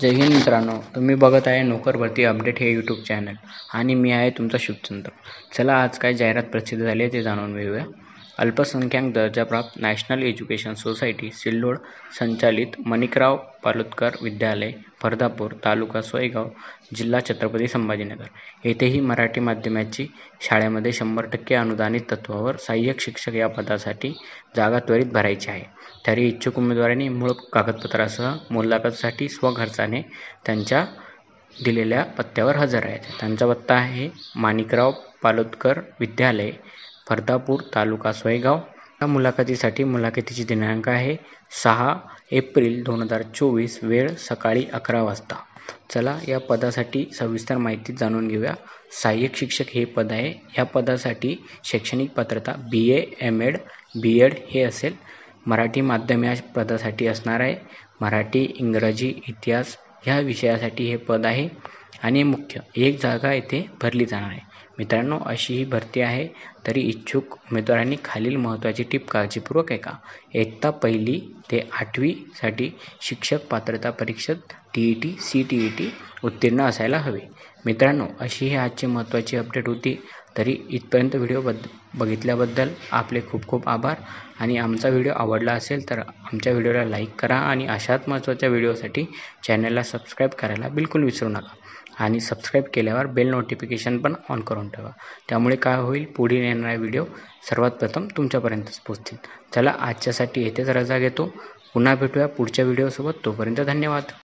जय हिंद मित्रांनो, तुम्ही बघत आहे नोकर भरती अपडेट हे यूट्यूब चॅनल आणि मी आहे तुमचा शुभचंद्र। चला आज काय जाहिरात प्रसिद्ध झाली आहे ते जाणून घेऊया। अल्पसंख्याक दर्जाप्राप्त नॅशनल एज्युकेशन सोसायटी सिल्लोड संचालित माणिकराव पालोदकर विद्यालय फर्दापूर तालुका सोयगाव जिल्हा छत्रपती संभाजीनगर येथेही मराठी माध्यमाची शाळेमध्ये 100% अनुदानित तत्वावर सहाय्यक शिक्षक या पदासाठी जागा त्वरित भरायची आहे। तरी इच्छुक उमेदवारांनी मूळ कागदपत्रासह मुलाखतीसाठी स्वखर्चाने त्यांच्या दिलेल्या पत्त्यावर हजर राहायचे। त्यांचा पत्ता आहे माणिकराव पालोदकर विद्यालय फर्दापूर तालुका सोयगाव। या मुलाखतीसाठी मुलाखतीची दिनांक आहे 6 एप्रिल 2024, वेळ सकाळी 11 वाजता। चला या पदासाठी सविस्तर माहिती जाणून घेऊया। सहाय्यक शिक्षक हे पद आहे। या पदासाठी शैक्षणिक पात्रता BA MAd B.Ed हे असेल। मराठी माध्यम या पदासाठी असणार आहे। मराठी इंग्रजी इतिहास ह्या विषयासाठी हे पद आहे आणि मुख्य एक जागा येथे भरली जाणार आहे। मित्रांनो, अशी ही भरती आहे। तरी इच्छुक उमेदवारांनी खालील महत्त्वाची टीप काळजीपूर्वक ऐका। इयत्ता 1 ते 8वी साठी शिक्षक पात्रता परीक्षेत TET CTET उत्तीर्ण असायला हवे। मित्रांनो, अशी ही आजची महत्त्वाची अपडेट होती। तरी इथपर्यंत व्हिडिओ बघितल्याबद्दल आपले खूप खूप आभार आणि आमचा व्हिडिओ आवडला असेल तर आमच्या व्हिडिओला लाईक करा आणि अशाच महत्त्वाच्या व्हिडिओसाठी चॅनलला सबस्क्राईब करायला बिलकुल विसरू नका आणि सबस्क्राईब केल्यावर बेल नोटिफिकेशन पण ऑन करून ठेवा। त्यामुळे काय होईल, पुढील येणारे व्हिडिओ सर्वात प्रथम तुमच्यापर्यंतच पोहोचतील। चला आजच्यासाठी येथेच रजा घेतो। पुन्हा भेटूया पुढच्या व्हिडिओसोबत। तोपर्यंत धन्यवाद।